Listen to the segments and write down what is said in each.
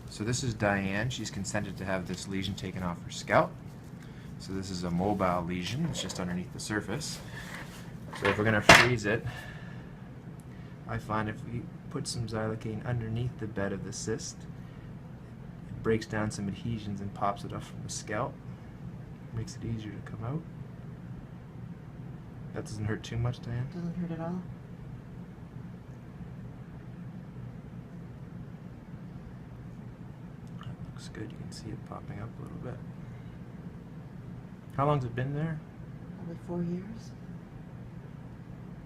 So this is Diane. She's consented to have this lesion taken off her scalp. So this is a mobile lesion. It's just underneath the surface. So if we're going to freeze it, I find if we put some xylocaine underneath the bed of the cyst, it breaks down some adhesions and pops it up from the scalp. Makes it easier to come out. That doesn't hurt too much, Diane? Doesn't hurt at all. That looks good. You can see it popping up a little bit. How long's it been there? Probably 4 years,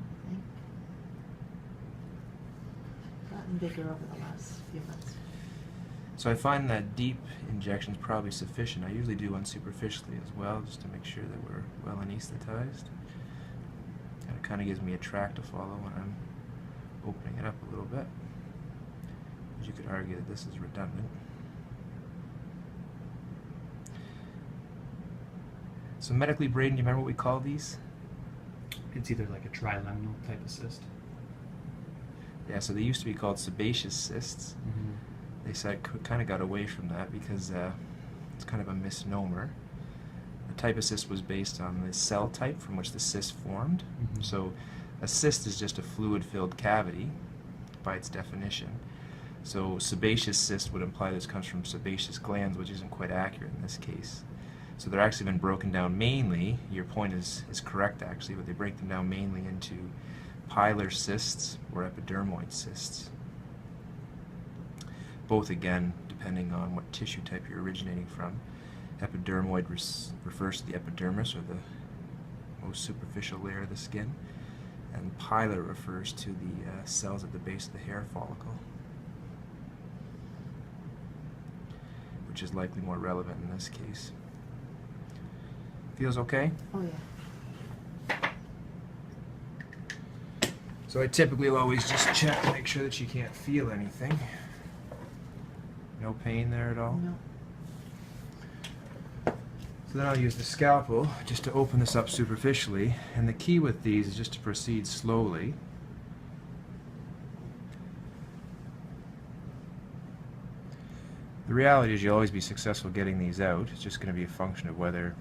I think. Gotten bigger over the last few months. So I find that deep injection is probably sufficient. I usually do one superficially as well, just to make sure that we're well anesthetized. And it kind of gives me a track to follow when I'm opening it up a little bit. But you could argue that this is redundant. So medically, Braden, do you remember what we call these? It's either like a trilemmal type of cyst. Yeah, so they used to be called sebaceous cysts. Mm-hmm. They said kind of got away from that because it's kind of a misnomer. The type of cyst was based on the cell type from which the cyst formed. Mm-hmm. So a cyst is just a fluid-filled cavity by its definition. So sebaceous cyst would imply this comes from sebaceous glands, which isn't quite accurate in this case. So they're actually been broken down mainly, your point is correct actually, but they break them down mainly into pilar cysts or epidermoid cysts. Both, again, depending on what tissue type you're originating from. Epidermoid refers to the epidermis, or the most superficial layer of the skin, and pilar refers to the cells at the base of the hair follicle, which is likely more relevant in this case. Feels okay? Oh yeah. So I typically will always just check to make sure that you can't feel anything. No pain there at all? No. So then I'll use the scalpel just to open this up superficially, and the key with these is just to proceed slowly. The reality is you'll always be successful getting these out. It's just going to be a function of whether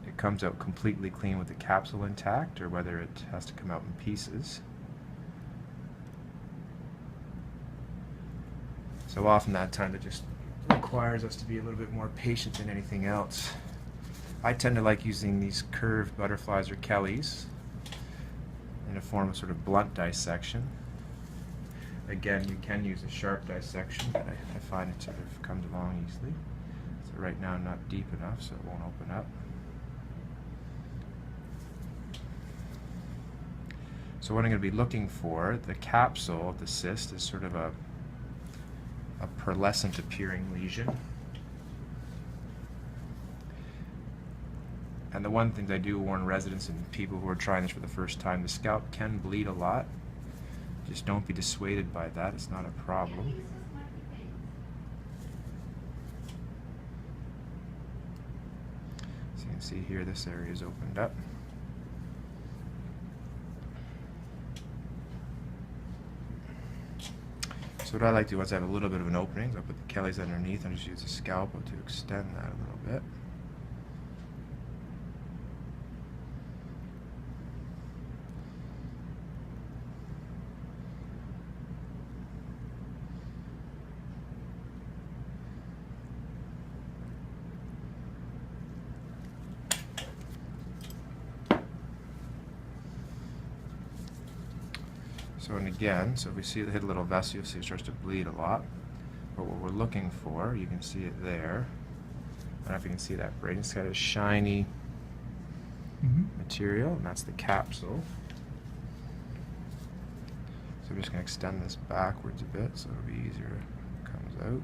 it comes out completely clean with the capsule intact or whether it has to come out in pieces. So often that time it just requires us to be a little bit more patient than anything else. I tend to like using these curved butterflies or Kellys in a form of sort of blunt dissection. Again, you can use a sharp dissection, but I find it sort of comes along easily. So right now I'm not deep enough, so it won't open up. So what I'm going to be looking for, the capsule of the cyst is sort of a pearlescent appearing lesion. And the one thing I do warn residents and people who are trying this for the first time, the scalp can bleed a lot. Just don't be dissuaded by that, it's not a problem. So you can see here this area is opened up. So what I like to do once I have a little bit of an opening, I'll put the Kellys underneath and just use the scalpel to extend that a little bit. So, and again, so if we see the hit a little vessel, you'll see it starts to bleed a lot. But what we're looking for, you can see it there. I don't know if you can see that, Braden. It's got a shiny material, and that's the capsule. So I'm just going to extend this backwards a bit so it'll be easier when it comes out.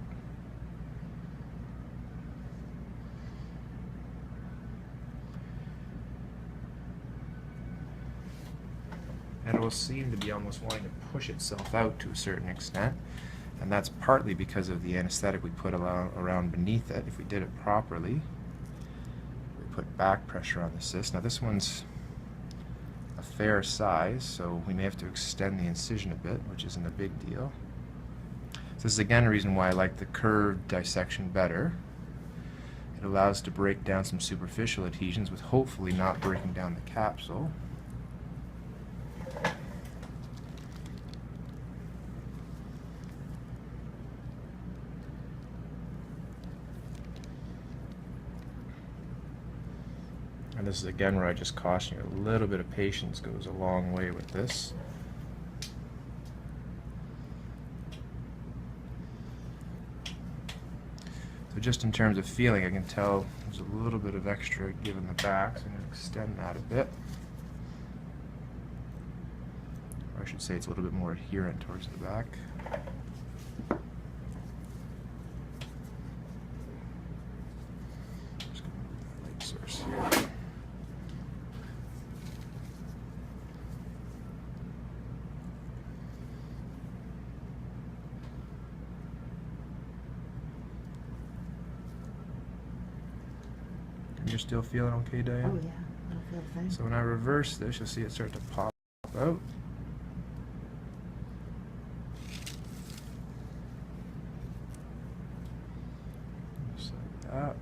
And it will seem to be almost wanting to push itself out to a certain extent, and that's partly because of the anesthetic we put around beneath it. If we did it properly, we put back pressure on the cyst. Now this one's a fair size, so we may have to extend the incision a bit, which isn't a big deal. This is again a reason why I like the curved dissection better. It allows to break down some superficial adhesions with hopefully not breaking down the capsule. And this is again where I just caution you, a little bit of patience goes a long way with this. So just in terms of feeling, I can tell there's a little bit of extra give in the back, so I'm going to extend that a bit. Or I should say it's a little bit more adherent towards the back. Just going to move my light source here. You're still feeling okay, Diane? Oh, yeah. I don't feel a thing. So when I reverse this, you'll see it start to pop out. Just like that.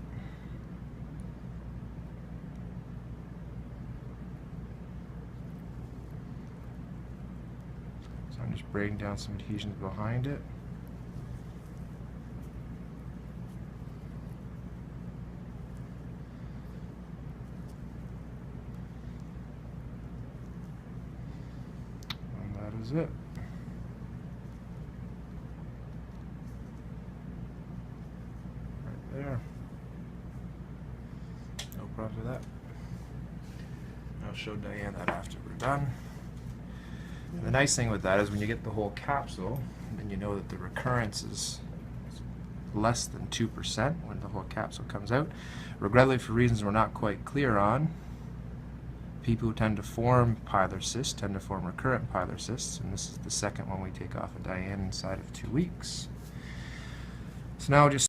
So I'm just breaking down some adhesions behind it. Is it. Right there. No problem with that. I'll show Diane that after we're done. And the nice thing with that is when you get the whole capsule, then you know that the recurrence is less than 2% when the whole capsule comes out. Regrettably, for reasons we're not quite clear on, people who tend to form pilar cysts tend to form recurrent pilar cysts, and this is the second one we take off of Diane inside of 2 weeks. So now just